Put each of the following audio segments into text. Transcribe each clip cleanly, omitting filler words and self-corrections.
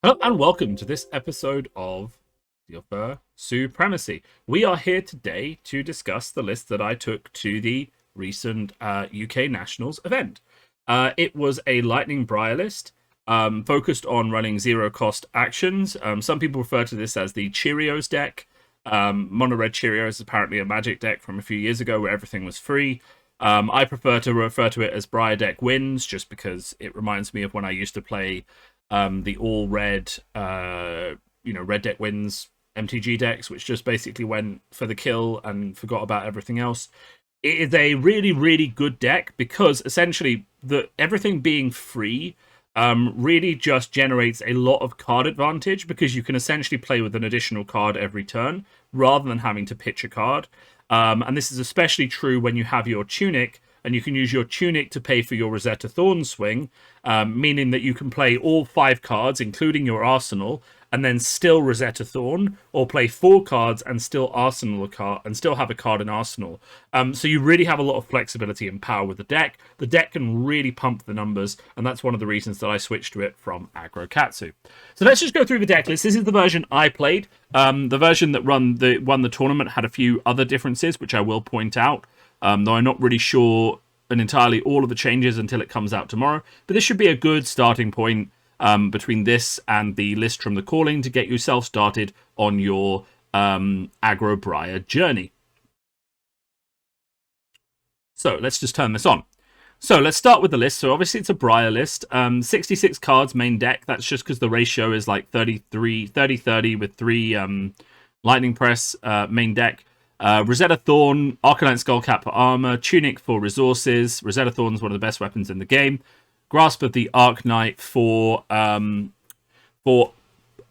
Hello and welcome to this episode of Steelfur Supremacy. We are here today to discuss the list that I took to the recent UK Nationals event. It was a Lightning Briar list focused on running zero-cost actions. Some people refer to this as the Cheerios deck. Mono Red Cheerios is apparently a Magic deck from a few years ago where everything was free. I prefer to refer to it as Briar Deck Wins just because it reminds me of when I used to play the all red, Red Deck Wins MTG decks, which just basically went for the kill and forgot about everything else. It is a really, really good deck because essentially everything being free really just generates a lot of card advantage because you can essentially play with an additional card every turn rather than having to pitch a card. And this is especially true when you have your Tunic, and you can use your Tunic to pay for your Rosetta Thorn swing, meaning that you can play all 5 cards, including your arsenal, and then still Rosetta Thorn, or play 4 cards and still arsenal a card, and still have a card in arsenal. So you really have a lot of flexibility and power with the deck. The deck can really pump the numbers, and that's one of the reasons that I switched to it from Aggro Katsu. So let's just go through the deck list. This is the version I played. The version that won the tournament had a few other differences, which I will point out. Though I'm not really sure entirely all of the changes until it comes out tomorrow. But this should be a good starting point between this and the list from the calling to get yourself started on your Aggro Briar journey. So let's just turn this on. So let's start with the list. So obviously it's a Briar list. 66 cards main deck. That's just because the ratio is like 30-30 with 3 Lightning Press main deck. Rosetta Thorn, Arcanite Skullcap for armor, Tunic for resources. Rosetta Thorn is one of the best weapons in the game. Grasp of the Arknight for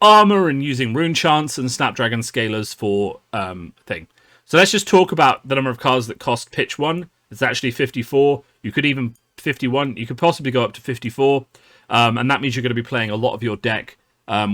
armor and using rune chants, and Snapdragon Scalers for thing. So let's just talk about the number of cards that cost pitch 1. It's actually 54. You could even 51. You could possibly go up to 54. And that means you're going to be playing a lot of your deck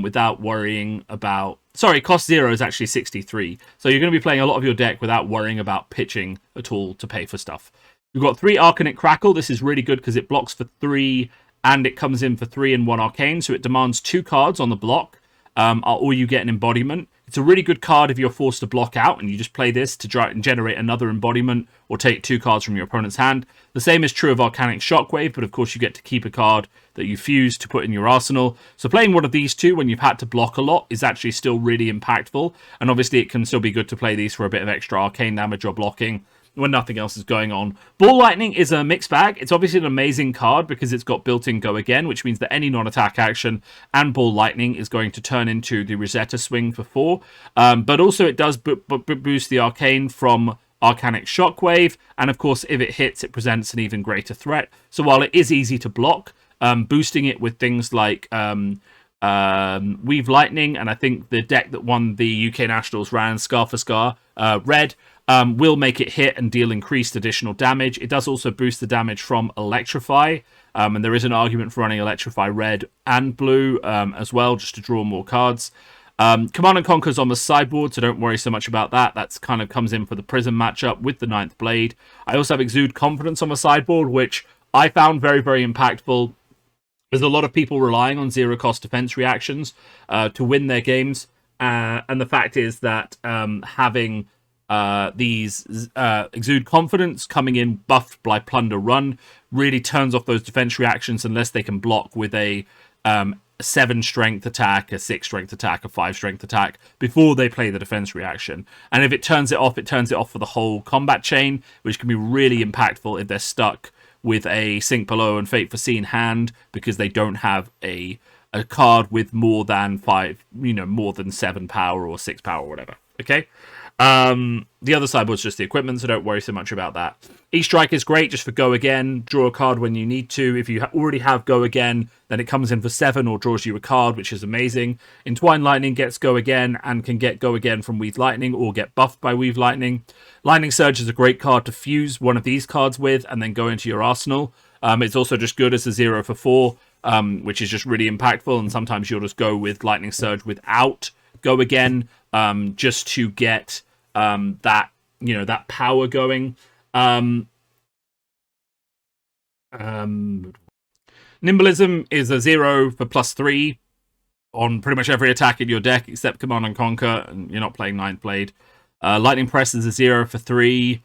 without worrying about... Sorry, cost 0 is actually 63. So you're going to be playing a lot of your deck without worrying about pitching at all to pay for stuff. You've got 3 Arcanite Crackle. This is really good because it blocks for 3 and it comes in for 3 and 1 Arcane. So it demands 2 cards on the block or you get an Embodiment. It's a really good card if you're forced to block out and you just play this to try and generate another Embodiment or take 2 cards from your opponent's hand. The same is true of Arcanic Shockwave, but of course you get to keep a card that you fuse to put in your arsenal. So playing one of these 2 when you've had to block a lot is actually still really impactful. And obviously it can still be good to play these for a bit of extra arcane damage or blocking when nothing else is going on. Ball Lightning is a mixed bag. It's obviously an amazing card because it's got built-in Go Again, which means that any non-attack action and Ball Lightning is going to turn into the Rosetta Swing for 4. But also it does boost the arcane from Arcanic Shockwave, and of course if it hits, it presents an even greater threat. So while it is easy to block, boosting it with things like Weave Lightning, and I think the deck that won the UK Nationals ran Scar for Scar, Red, will make it hit and deal increased additional damage. It does also boost the damage from Electrify, and there is an argument for running Electrify Red and Blue as well, just to draw more cards. Command and Conquer's on the sideboard, so don't worry so much about that. That's kind of comes in for the Prism matchup with the 9th Blade. I also have Exude Confidence on the sideboard, which I found very, very impactful. There's a lot of people relying on zero-cost defense reactions to win their games, and the fact is that having these Exude Confidence coming in buffed by Plunder Run really turns off those defense reactions unless they can block with a 7 strength attack, a 6 strength attack, a 5 strength attack before they play the defense reaction. And if it turns it off for the whole combat chain, which can be really impactful if they're stuck with a Sink Below and Fate Foreseen hand because they don't have a card with more than 7 power or 6 power or whatever. Okay? The other sideboard's just the equipment, so don't worry so much about that. E-Strike is great just for Go Again. Draw a card when you need to. If you already have Go Again, then it comes in for 7 or draws you a card, which is amazing. Entwine Lightning gets Go Again and can get Go Again from Weave Lightning or get buffed by Weave Lightning. Lightning Surge is a great card to fuse one of these cards with and then go into your arsenal. It's also just good as a 0 for 4, which is just really impactful, and sometimes you'll just go with Lightning Surge without Go Again, just to get that power going. Nimblism is a 0 for +3. on pretty much every attack in your deck except Command and Conquer, and you're not playing Ninth Blade. Lightning Press is a 0 for 3,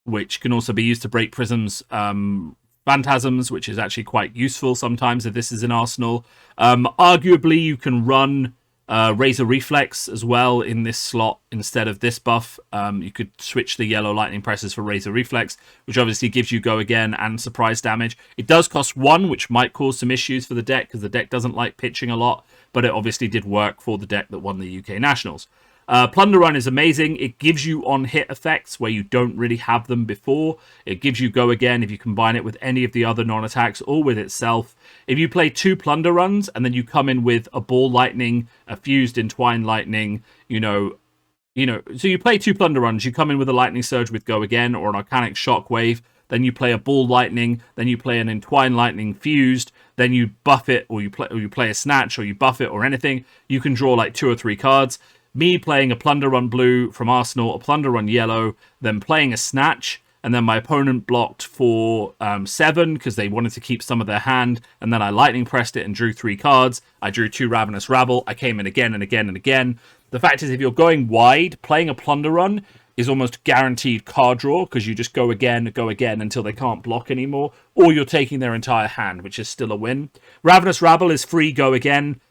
which can also be used to break Prism's Phantasms, which is actually quite useful sometimes if this is in Arsenal. Arguably, you can run Razor Reflex as well in this slot instead of this buff. You could switch the yellow Lightning Presses for Razor Reflex, which obviously gives you go again and surprise damage. It does cost 1, which might cause some issues for the deck because the deck doesn't like pitching a lot, but it obviously did work for the deck that won the UK Nationals. Plunder Run is amazing. It gives you on-hit effects where you don't really have them before. It gives you go again if you combine it with any of the other non-attacks or with itself. If you play 2 Plunder Runs and then you come in with a Ball Lightning, a Fused Entwined Lightning, so you play 2 Plunder Runs, you come in with a Lightning Surge with go again or an Arcanic Shockwave, then you play a Ball Lightning, then you play an Entwined Lightning Fused, then you buff it or you play a Snatch or you buff it or anything, you can draw like 2 or 3 cards. Me playing a Plunder Run blue from Arsenal, a Plunder Run yellow, then playing a Snatch, and then my opponent blocked for 7 because they wanted to keep some of their hand, and then I Lightning Pressed it and drew 3 cards. I drew 2 Ravenous Rabble. I came in again and again and again. The fact is, if you're going wide, playing a Plunder Run is almost guaranteed card draw because you just go again until they can't block anymore, or you're taking their entire hand, which is still a win. Ravenous Rabble is free go again.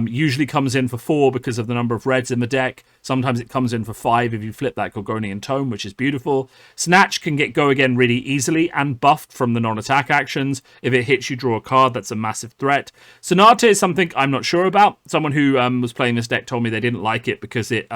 Usually comes in for 4 because of the number of reds in the deck. Sometimes it comes in for 5 if you flip that Gorgonian Tome, which is beautiful. Snatch can get go again really easily and buffed from the non-attack actions. If it hits you, draw a card. That's a massive threat. Sonata is something I'm not sure about. Someone who was playing this deck told me they didn't like it because it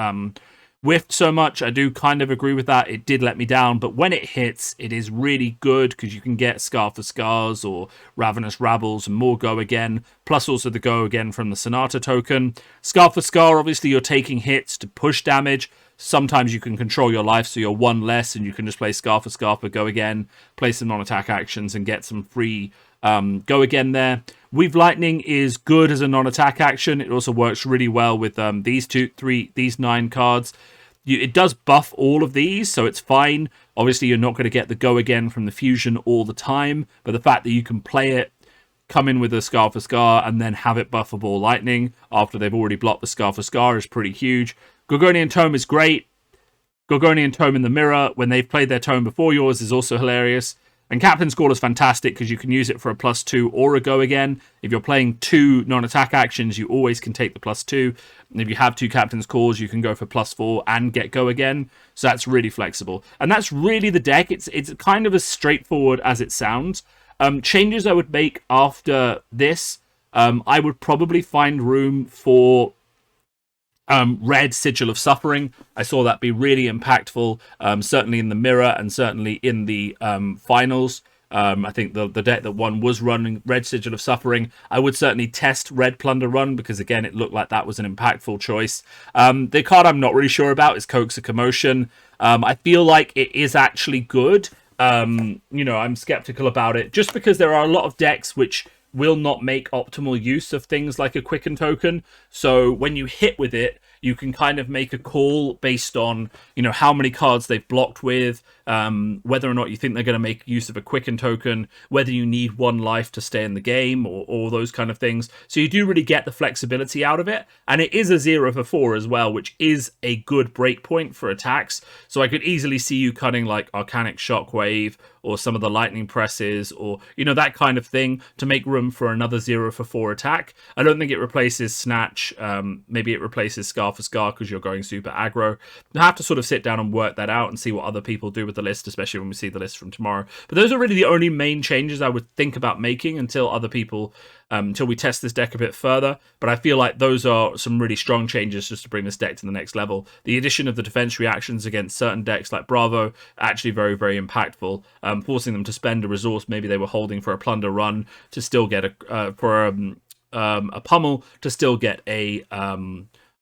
whiffed so much. I do kind of agree with that. It did let me down, but when it hits, it is really good because you can get Scar for Scars or Ravenous Rabbles and more go again, plus also the go again from the Sonata token. Scar for Scar, obviously you're taking hits to push damage. Sometimes you can control your life, so you're 1 less, and you can just play Scar for go again, play some non-attack actions, and get some free go again there. Weave Lightning is good as a non-attack action. It also works really well with these 9 cards. It does buff all of these, so it's fine. Obviously, you're not going to get the go again from the fusion all the time, but the fact that you can play it, come in with a Scar for Scar, and then have it buff a Ball Lightning after they've already blocked the Scar for Scar is pretty huge. Gorgonian Tome is great. Gorgonian Tome in the mirror, when they've played their Tome before yours, is also hilarious. And Captain's Call is fantastic because you can use it for a +2 or a go again. If you're playing 2 non-attack actions, you always can take the +2. And if you have 2 Captain's Calls, you can go for +4 and get go again. So that's really flexible. And that's really the deck. It's kind of as straightforward as it sounds. Changes I would make after this, I would probably find room for red Sigil of Suffering. I saw that be really impactful, certainly in the mirror and certainly in the finals. I think the deck that won was running red Sigil of Suffering. I would certainly test red Plunder Run because, again, it looked like that was an impactful choice. The card I'm not really sure about is Coax a Commotion. I feel like it is actually good. I'm skeptical about it just because there are a lot of decks which will not make optimal use of things like a Quicken token. So when you hit with it, you can kind of make a call based on, how many cards they've blocked with, whether or not you think they're going to make use of a Quicken token, whether you need 1 life to stay in the game, or those kind of things. So you do really get the flexibility out of it. And it is a 0 for 4 as well, which is a good breakpoint for attacks. So I could easily see you cutting like Arcanic Shockwave or some of the Lightning Presses or, that kind of thing to make room for another 0 for 4 attack. I don't think it replaces Snatch. Maybe it replaces Scar for Scar because you're going super aggro. I have to sort of sit down and work that out and see what other people do with the list, especially when we see the list from tomorrow. But those are really the only main changes I would think about making until we test this deck a bit further. But I feel like those are some really strong changes just to bring this deck to the next level. The addition of the defense reactions against certain decks like Bravo, actually very, very impactful, forcing them to spend a resource maybe they were holding for a Plunder Run to still get a pummel to still get a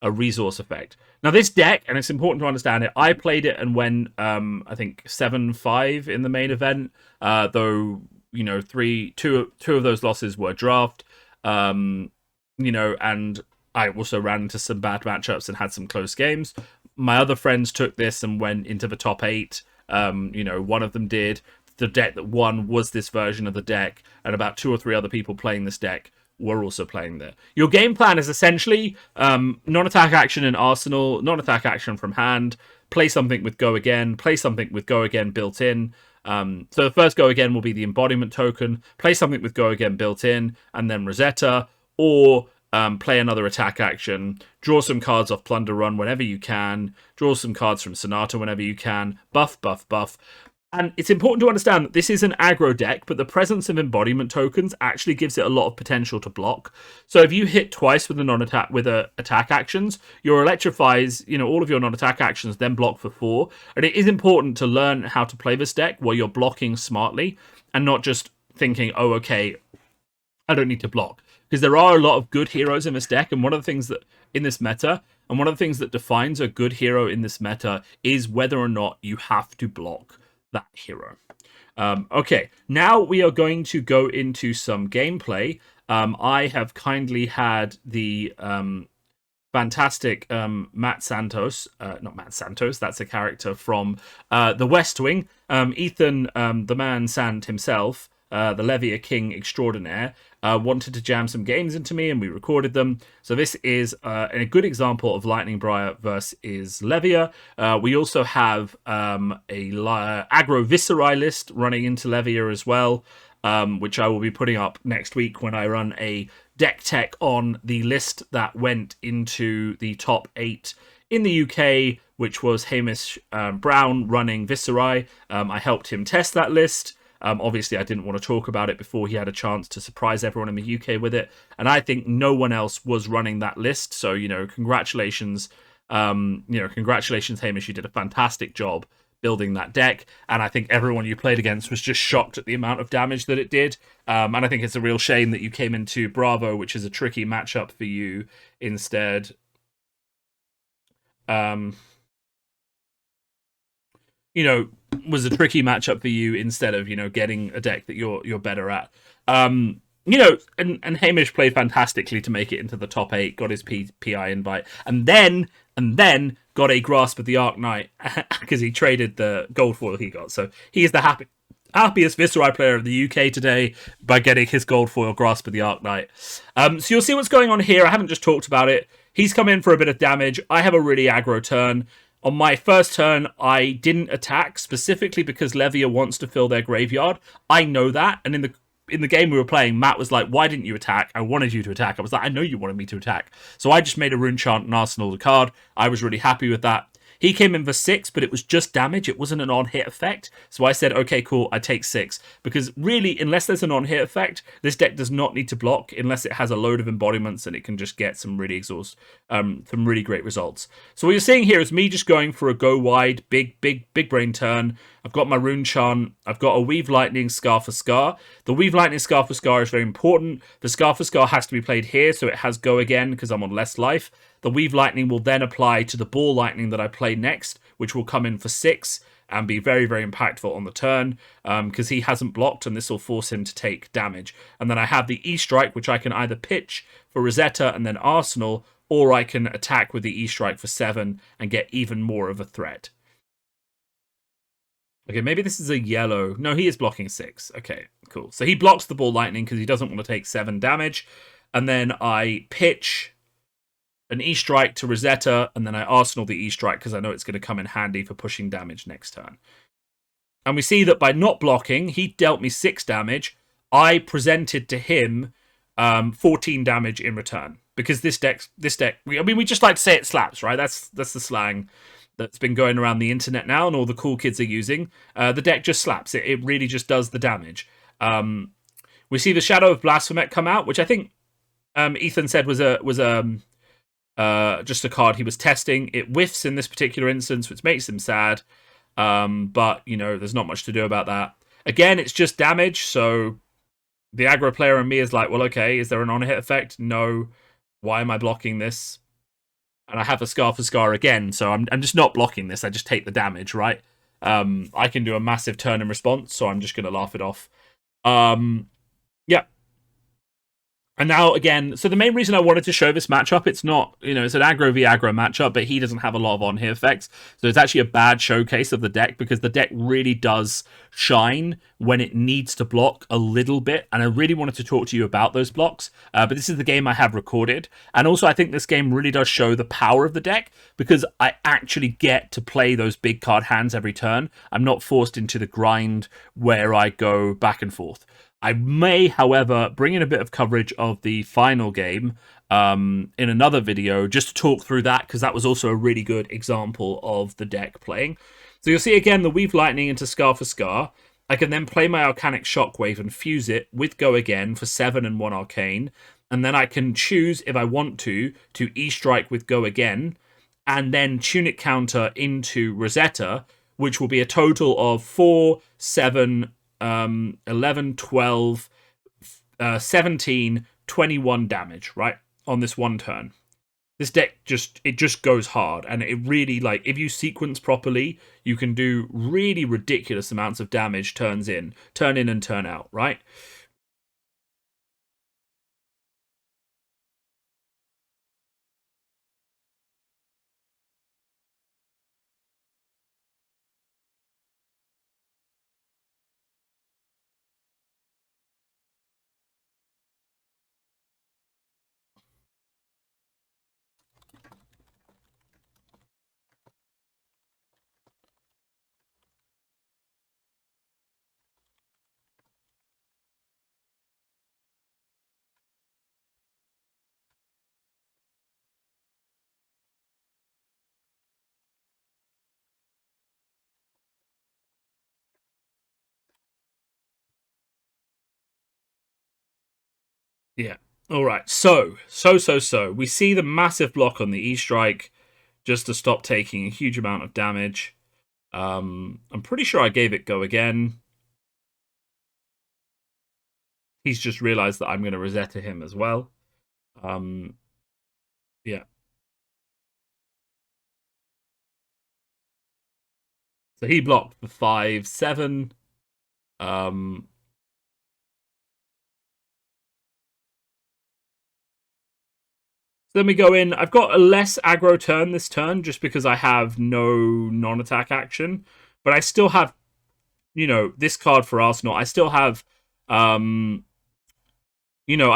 resource effect. Now this deck, and it's important to understand it, I played it and went I think 7-5 in the main event, though two of those losses were draft, and I also ran into some bad matchups and had some close games. My other friends took this and went into the top 8. One of them did. The deck that won was this version of the deck, and about 2 or 3 other people playing this deck were also playing there. Your game plan is essentially non-attack action in arsenal, non-attack action from hand, play something with go again, play something with go again built in. So the first go again will be the embodiment token, play something with go again built in, and then Rosetta, or play another attack action, draw some cards off Plunder Run whenever you can, draw some cards from Sonata whenever you can, buff, buff, buff. And it's important to understand that this is an aggro deck, but the presence of embodiment tokens actually gives it a lot of potential to block. So if you hit twice with a non-attack attack actions, your electrifies, all of your non-attack actions then block for 4. And it is important to learn how to play this deck where you're blocking smartly and not just thinking, oh, okay, I don't need to block. Because there are a lot of good heroes in this deck, and one of the things that in this meta, and one of the things that defines a good hero in this meta is whether or not you have to block that hero. Okay, now we are going to go into some gameplay. I have kindly had the fantastic Matt Santos, not Matt Santos, that's a character from The West Wing, Ethan, the ManSant himself, the Levia King extraordinaire, wanted to jam some games into me, and we recorded them. So this is a good example of Lightning Briar versus Levia. We also have a aggro Viserai list running into Levia as well, which I will be putting up next week when I run a deck tech on the list that went into the top 8 in the UK, which was Hamish Brown running Viserai. I helped him test that list. Obviously, I didn't want to talk about it before he had a chance to surprise everyone in the UK with it. And I think no one else was running that list. So, congratulations. Congratulations, Hamish. You did a fantastic job building that deck. And I think everyone you played against was just shocked at the amount of damage that it did. And I think it's a real shame that you came into Bravo, which is a tricky matchup for you instead. Was a tricky matchup for you instead of, getting a deck that you're better at. And Hamish played fantastically to make it into the top 8, got his PI invite, and then got a grasp of the Arc Knight because he traded the gold foil he got. So he is the happiest Viserai player of the UK today by getting his gold foil grasp of the Arc Knight. So you'll see what's going on here. I haven't just talked about it. He's come in for a bit of damage. I have a really aggro turn. On my first turn, I didn't attack, specifically because Levia wants to fill their graveyard. I know that, and in the game we were playing, Matt was like, why didn't you attack? I wanted you to attack. I was like, I know you wanted me to attack. So I just made a rune chant and arsenal the card. I was really happy with that. He came in for 6, but it was just damage. It wasn't an on-hit effect. So I said, okay, cool, I take 6. Because really, unless there's an on-hit effect, this deck does not need to block unless it has a load of embodiments and it can just get some really some really great results. So what you're seeing here is me just going for a go wide, big brain turn. I've got my rune chant. I've got a Weave Lightning, Scar for Scar. The Weave Lightning, Scar for Scar is very important. The Scar for Scar has to be played here, so it has go again because I'm on less life. The Weave Lightning will then apply to the Ball Lightning that I play next, which will come in for 6 and be very, very impactful on the turn because he hasn't blocked, and this will force him to take damage. And then I have the E-Strike, which I can either pitch for Rosetta and then Arsenal, or I can attack with the E-Strike for 7 and get even more of a threat. Okay, maybe this is a yellow. No, he is blocking 6. Okay, cool. So he blocks the Ball Lightning because he doesn't want to take 7 damage. And then I pitch an E-Strike to Rosetta, and then I arsenal the E-Strike because I know it's going to come in handy for pushing damage next turn. And we see that by not blocking, he dealt me 6 damage. I presented to him 14 damage in return. Because this deck, we just like to say it slaps, right? That's the slang that's been going around the internet now and all the cool kids are using. The deck just slaps. It really just does the damage. We see the Shadow of Blasphemeth come out, which I think Ethan said was just a card he was testing. It whiffs in this particular instance, which makes him sad. But, there's not much to do about that. Again, it's just damage, so the aggro player in me is like, well, okay, is there an on-hit effect? No. Why am I blocking this? And I have a Scar for Scar again, so I'm just not blocking this. I just take the damage, right? I can do a massive turn in response, so I'm just going to laugh it off. Yeah. And now again, so the main reason I wanted to show this matchup, it's not, it's an aggro v aggro matchup, but he doesn't have a lot of on here effects. So it's actually a bad showcase of the deck because the deck really does shine when it needs to block a little bit. And I really wanted to talk to you about those blocks. But this is the game I have recorded. And also I think this game really does show the power of the deck because I actually get to play those big card hands every turn. I'm not forced into the grind where I go back and forth. I may, however, bring in a bit of coverage of the final game in another video just to talk through that because that was also a really good example of the deck playing. So you'll see again the Weave Lightning into Scar for Scar. I can then play my Arcanic Shockwave and fuse it with Go Again for 7 and 1 Arcane. And then I can choose, if I want to E-Strike with Go Again and then Tunic Counter into Rosetta, which will be a total of 4, 7, 11, 12, 17, 21 damage, right? On this one turn. This deck just goes hard, and it really, like, if you sequence properly, you can do really ridiculous amounts of damage turn in and turn out, right? Yeah. All right. So. We see the massive block on the E-Strike just to stop taking a huge amount of damage. I'm pretty sure I gave it Go Again. He's just realized that I'm going to Rosetta him as well. Yeah. So he blocked for 5, 7. So then we go in. I've got a less aggro turn this turn just because I have no non-attack action. But I still have, this card for Arsenal. I still have, I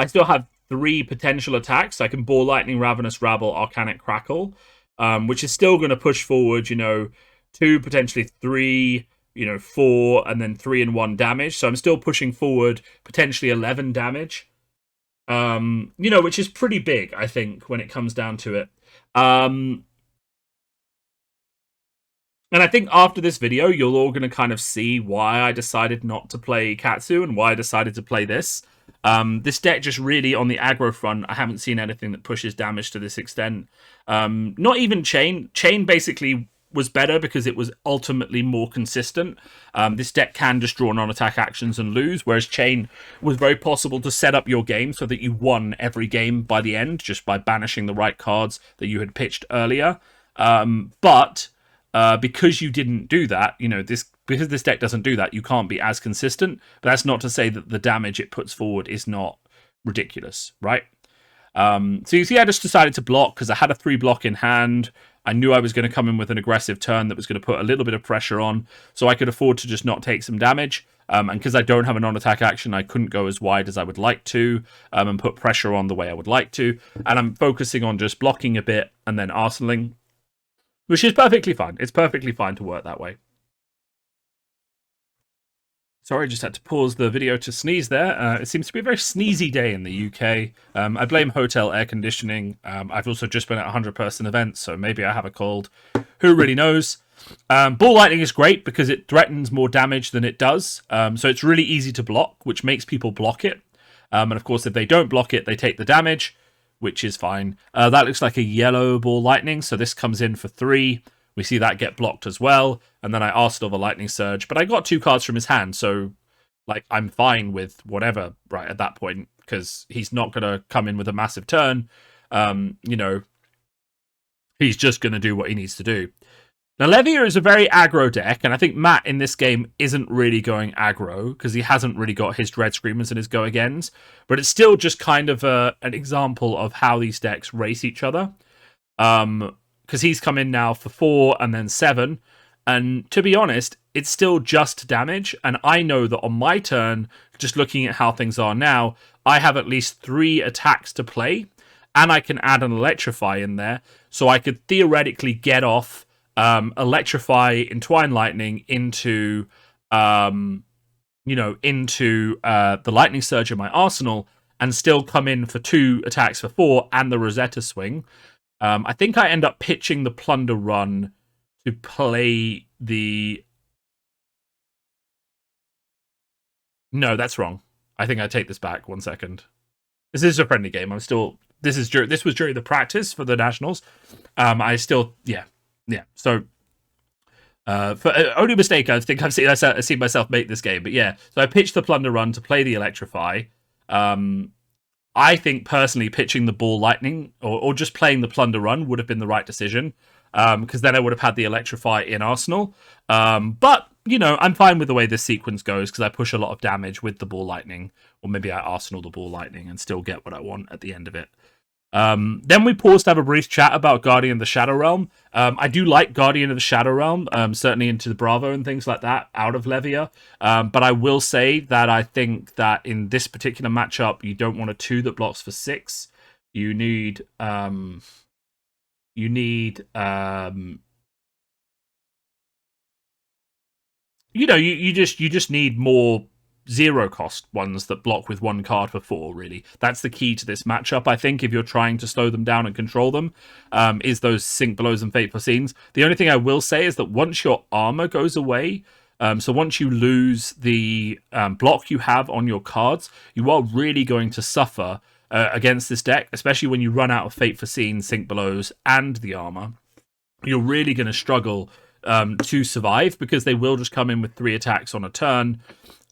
still have 3 potential attacks. I can Ball Lightning, Ravenous Rabble, Arcanic Crackle, which is still going to push forward, 2, potentially 3, 4, and then 3 and 1 damage. So I'm still pushing forward potentially 11 damage. Which is pretty big, I think, when it comes down to it. And I think after this video, you're all going to kind of see why I decided not to play Katsu and why I decided to play this. This deck just really, on the aggro front, I haven't seen anything that pushes damage to this extent. Not even Chain. Chain basically was better because it was ultimately more consistent. This deck can just draw non-attack actions and lose, whereas Chain was very possible to set up your game so that you won every game by the end just by banishing the right cards that you had pitched earlier. But because you didn't do that, because this deck doesn't do that, you can't be as consistent. But that's not to say that the damage it puts forward is not ridiculous, right? So you see, I just decided to block because I had a 3 block in hand. I knew I was going to come in with an aggressive turn that was going to put a little bit of pressure on, so I could afford to just not take some damage. And because I don't have a non-attack action, I couldn't go as wide as I would like to and put pressure on the way I would like to. And I'm focusing on just blocking a bit and then arsenaling, which is perfectly fine. It's perfectly fine to work that way. Sorry, just had to pause the video to sneeze there. It seems to be a very sneezy day in the UK. I blame hotel air conditioning. I've also just been at a 100-person event, so maybe I have a cold. Who really knows? Ball Lightning is great because it threatens more damage than it does. So it's really easy to block, which makes people block it. And of course, if they don't block it, they take the damage, which is fine. That looks like a yellow Ball Lightning, so this comes in for 3. We see that get blocked as well, and then I Arsenal the Lightning Surge, but I got 2 cards from his hand, so I'm fine with whatever right at that point, because he's not going to come in with a massive turn. He's just going to do what he needs to do. Now, Levia is a very aggro deck, and I think Matt in this game isn't really going aggro because he hasn't really got his Dread Screamers and his Go Agains, but it's still just kind of an example of how these decks race each other. Because he's come in now for 4 and then 7, and to be honest, it's still just damage, and I know that on my turn, just looking at how things are now, I have at least 3 attacks to play, and I can add an Electrify in there, so I could theoretically get off Electrify, Entwine Lightning into the Lightning Surge in my arsenal, and still come in for 2 attacks for 4 and the Rosetta Swing. I think I end up pitching the Plunder Run to play the... No, that's wrong. I think I take this back. 1 second. This is a friendly game. I'm still... This was during the practice for the Nationals. I still... Yeah. So... for only mistake I think I've seen myself make this game. But yeah. So I pitched the Plunder Run to play the Electrify. I think personally pitching the Ball Lightning or just playing the Plunder Run would have been the right decision, because then I would have had the Electrify in Arsenal. But, I'm fine with the way this sequence goes because I push a lot of damage with the Ball Lightning, or maybe I Arsenal the Ball Lightning and still get what I want at the end of it. Then we paused to have a brief chat about Guardian of the Shadow Realm. I do like Guardian of the Shadow Realm, certainly into the Bravo and things like that out of Levia. But I will say that I think that in this particular matchup, you don't want a 2 that blocks for 6. You need you just need more 0 cost ones that block with 1 card for 4, really. That's the key to this matchup, I think, if you're trying to slow them down and control them, is those Sink Belows and Fateful Scenes. The only thing I will say is that once your armor goes away, so once you lose the block you have on your cards, you are really going to suffer against this deck, especially when you run out of Fateful Scenes, Sink Belows, and the armor. You're really going to struggle to survive because they will just come in with 3 attacks on a turn.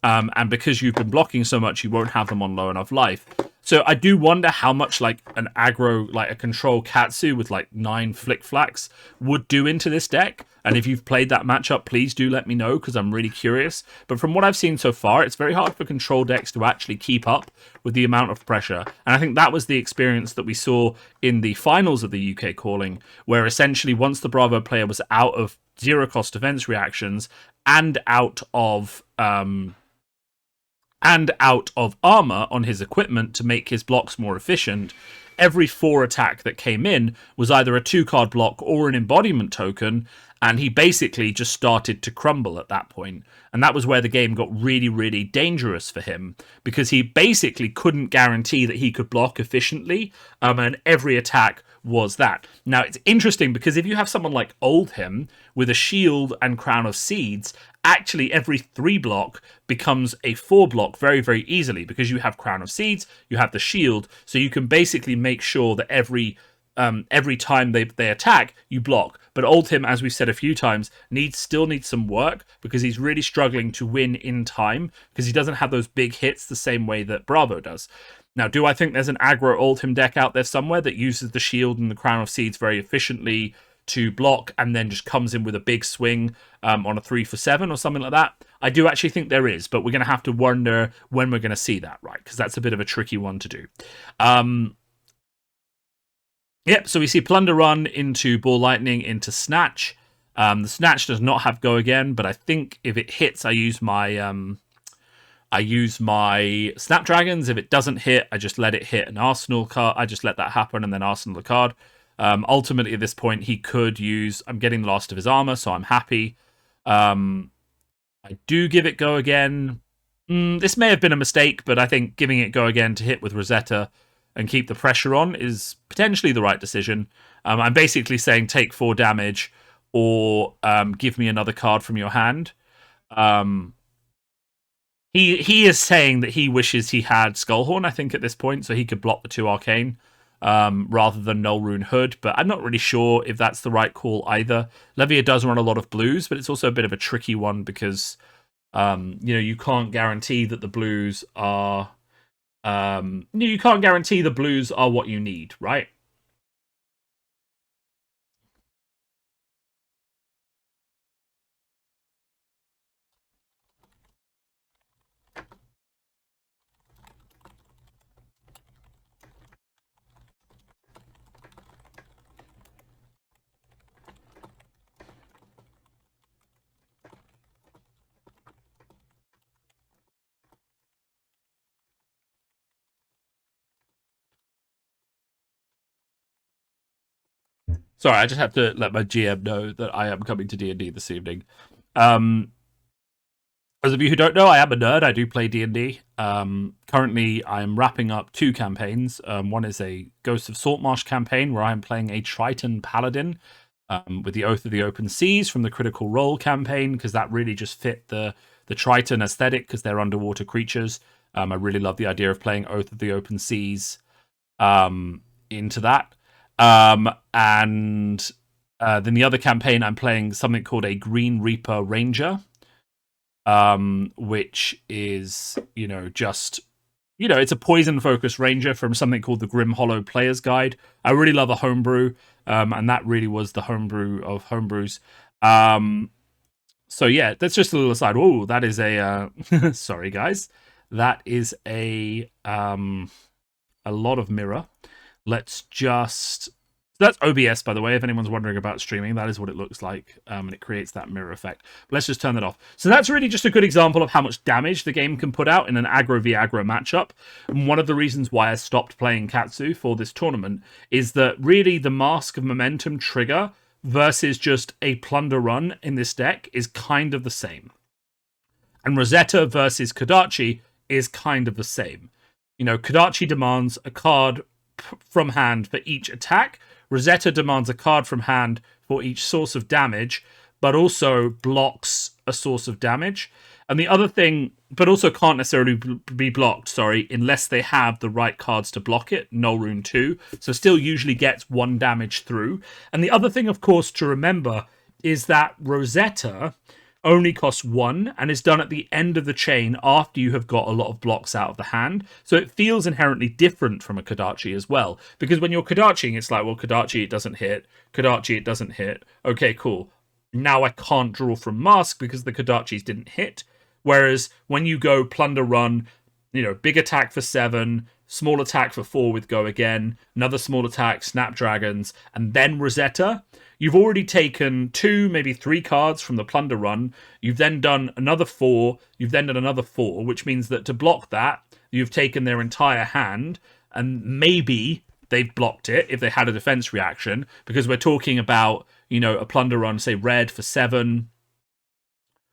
And because you've been blocking so much, you won't have them on low enough life. So I do wonder how much like an aggro, like a control Katsu with like 9 Flick Flacks would do into this deck. And if you've played that matchup, please do let me know because I'm really curious. But from what I've seen so far, it's very hard for control decks to actually keep up with the amount of pressure. And I think that was the experience that we saw in the finals of the UK calling, where essentially once the Bravo player was out of 0 cost defense reactions and out of armor on his equipment to make his blocks more efficient, every 4 attack that came in was either a 2-card block or an embodiment token, and he basically just started to crumble at that point. And that was where the game got really, really dangerous for him, because he basically couldn't guarantee that he could block efficiently, and every attack was that. Now, it's interesting because if you have someone like Oldhim with a shield and Crown of Seeds, actually every 3 block becomes a 4 block very, very easily because you have Crown of Seeds, you have the shield, so you can basically make sure that every time they attack, you block. But Oldhim, as we've said a few times, still needs some work because he's really struggling to win in time because he doesn't have those big hits the same way that Bravo does. Now, do I think there's an aggro Oldhim deck out there somewhere that uses the shield and the Crown of Seeds very efficiently to block and then just comes in with a big swing on a 3 for 7 or something like that? I do actually think there is, but we're going to have to wonder when we're going to see that, right? Because that's a bit of a tricky one to do. Yep, so we see Plunder Run into Ball Lightning into Snatch. The Snatch does not have Go Again, but I think if it hits, I use my Snapdragons. If it doesn't hit, I just let it hit an Arsenal card. I just let that happen and then Arsenal the card. Ultimately, at this point, he could use... I'm getting the last of his armor, so I'm happy. I do give it Go Again. This may have been a mistake, but I think giving it Go Again to hit with Rosetta and keep the pressure on is potentially the right decision. I'm basically saying take 4 damage or give me another card from your hand. He is saying that he wishes he had Skullhorn, I think, at this point, so he could block the 2 Arcane rather than Null Rune Hood, but I'm not really sure if that's the right call either. Levia does run a lot of blues, but it's also a bit of a tricky one because you can't guarantee that the blues are... you can't guarantee the blues are what you need, right? Sorry, I just have to let my GM know that I am coming to D&D this evening. Those of you who don't know, I am a nerd. I do play D&D. Currently, I'm wrapping up 2 campaigns. One is a Ghost of Saltmarsh campaign where I'm playing a Triton Paladin with the Oath of the Open Seas from the Critical Role campaign, because that really just fit the Triton aesthetic, because they're underwater creatures. I really love the idea of playing Oath of the Open Seas into that. And then the other campaign, I'm playing something called a Green Reaper Ranger, which is, it's a poison-focused ranger from something called the Grim Hollow Player's Guide. I really love a homebrew, and that really was the homebrew of homebrews. So yeah, that's just a little aside. Oh, that is a sorry guys, that is a lot of mirror. Let's just... That's OBS, by the way, if anyone's wondering about streaming. That is what it looks like, and it creates that mirror effect. But let's just turn that off. So that's really just a good example of how much damage the game can put out in an aggro v aggro matchup. And one of the reasons why I stopped playing Katsu for this tournament is that really the Mask of Momentum trigger versus just a Plunder Run in this deck is kind of the same. And Rosetta versus Kodachi is kind of the same. Kodachi demands a card from hand for each attack. Rosetta demands a card from hand for each source of damage, but also blocks a source of damage. And the other thing, but also can't necessarily be blocked, unless they have the right cards to block it, Null Rune 2. So still usually gets 1 damage through. And the other thing, of course, to remember is that Rosetta only costs 1 and is done at the end of the chain after you have got a lot of blocks out of the hand. So it feels inherently different from a Kodachi as well. Because when you're Kodachiing, it's like, well, Kodachi, it doesn't hit. Kodachi, it doesn't hit. Okay, cool. Now I can't draw from Mask because the Kodachis didn't hit. Whereas when you go Plunder Run, big attack for 7, small attack for 4 with Go Again, another small attack, Snapdragons, and then Rosetta, you've already taken 2, maybe 3 cards from the Plunder Run. You've then done another 4. You've then done another 4, which means that to block that, you've taken their entire hand, and maybe they've blocked it if they had a defense reaction, because we're talking about, a Plunder Run, say red for 7,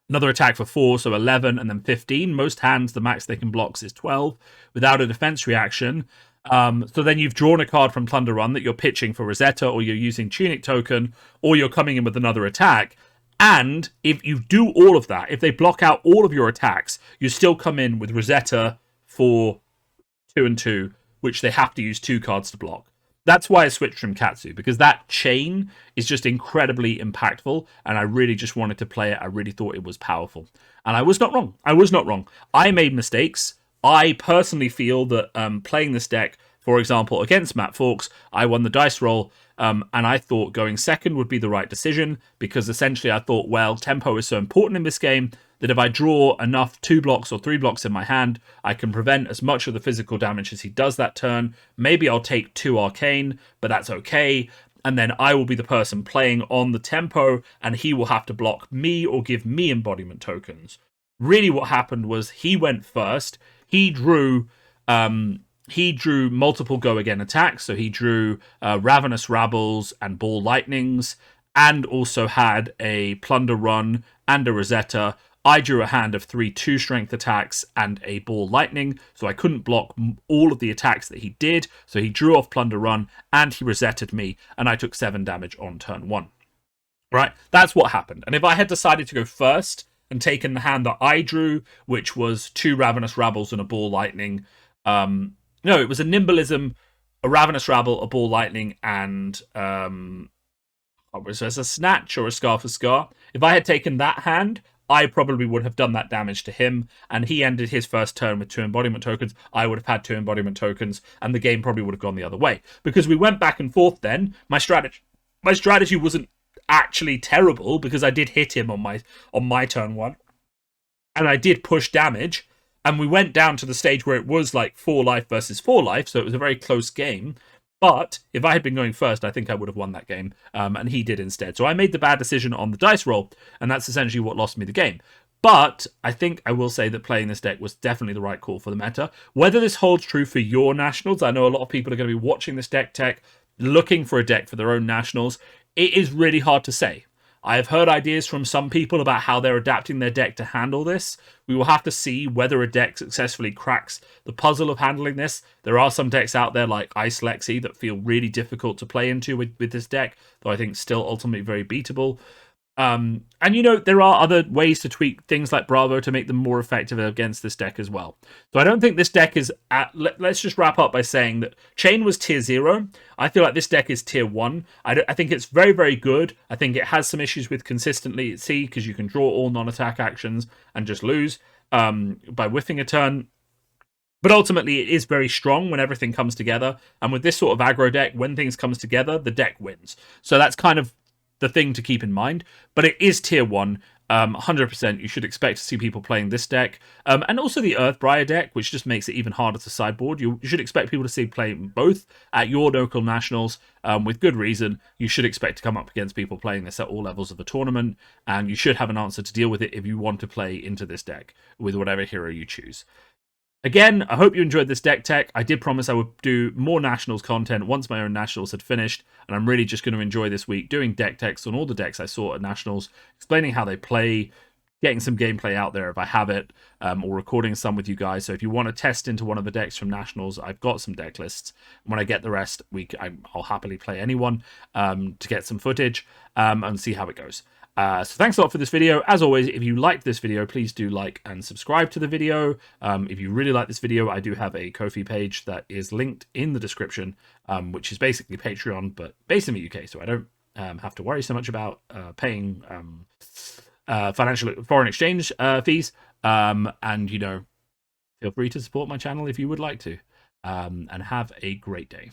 another attack for 4, so 11, and then 15. Most hands, the max they can block is 12 without a defense reaction. So then you've drawn a card from Plunder Run that you're pitching for Rosetta, or you're using Tunic Token, or you're coming in with another attack. And if you do all of that, if they block out all of your attacks, you still come in with Rosetta for 2 and 2, which they have to use 2 cards to block. That's why I switched from Katsu, because that chain is just incredibly impactful, and I really just wanted to play it. I really thought it was powerful. And I was not wrong. I made mistakes. I personally feel that playing this deck, for example, against Matt Fawkes, I won the dice roll, and I thought going second would be the right decision, because essentially I thought, well, tempo is so important in this game that if I draw enough 2 blocks or 3 blocks in my hand, I can prevent as much of the physical damage as he does that turn. Maybe I'll take 2 Arcane, but that's okay. And then I will be the person playing on the tempo, and he will have to block me or give me embodiment tokens. Really what happened was he went first. He drew multiple Go Again attacks, so he drew Ravenous Rabbles and Ball Lightnings, and also had a Plunder Run and a Rosetta. I drew a hand of 3 2-strength attacks and a Ball Lightning, so I couldn't block all of the attacks that he did, so he drew off Plunder Run, and he resetted me, and I took 7 damage on turn 1. Right? That's what happened. And if I had decided to go first and taken the hand that I drew, which was 2 Ravenous Rabbles and a Ball Lightning, no, it was a Nimblism, a Ravenous Rabble, a Ball Lightning, and was there a Snatch or a Scar for Scar? If I had taken that hand, I probably would have done that damage to him, and he ended his first turn with 2 embodiment tokens. I would have had 2 embodiment tokens, and the game probably would have gone the other way. Because we went back and forth then, my strategy wasn't actually terrible, because I did hit him on my turn 1, and I did push damage, and we went down to the stage where it was like 4 life versus 4 life, so it was a very close game. But if I had been going first, I think I would have won that game, and he did instead. So I made the bad decision on the dice roll, and that's essentially what lost me the game. But I think I will say that playing this deck was definitely the right call for the meta. Whether this holds true for your nationals, I know a lot of people are going to be watching this deck tech, looking for a deck for their own nationals, it is really hard to say. I have heard ideas from some people about how they're adapting their deck to handle this. We will have to see whether a deck successfully cracks the puzzle of handling this. There are some decks out there like Ice Lexi that feel really difficult to play into with this deck, though I think still ultimately very beatable. And there are other ways to tweak things like Bravo to make them more effective against this deck as well. So I don't think this deck is let's just wrap up by saying that Chain was tier 0. I feel like this deck is tier 1. I think it's very, very good. I think it has some issues with consistently at sea because you can draw all non-attack actions and just lose by whiffing a turn. But ultimately, it is very strong when everything comes together. And with this sort of aggro deck, when things comes together, the deck wins. So that's kind of the thing to keep in mind, but it is tier 1. 100% you should expect to see people playing this deck, and also the Earth Briar deck, which just makes it even harder to sideboard. You should expect people to see playing both at your local nationals, with good reason. You should expect to come up against people playing this at all levels of the tournament, and you should have an answer to deal with it if you want to play into this deck with whatever hero you choose. Again, I hope you enjoyed this deck tech. I did promise I would do more Nationals content once my own Nationals had finished, and I'm really just going to enjoy this week doing deck techs on all the decks I saw at Nationals, explaining how they play, getting some gameplay out there if I have it, or recording some with you guys. So if you want to test into one of the decks from Nationals, I've got some deck lists. When I get the rest, I'll happily play anyone to get some footage and see how it goes. So thanks a lot for this video. As always, if you liked this video, please do like and subscribe to the video. If you really like this video, I do have a Ko-fi page that is linked in the description, which is basically Patreon, but based in the UK, so I don't have to worry so much about paying financial foreign exchange fees. And, feel free to support my channel if you would like to. And have a great day.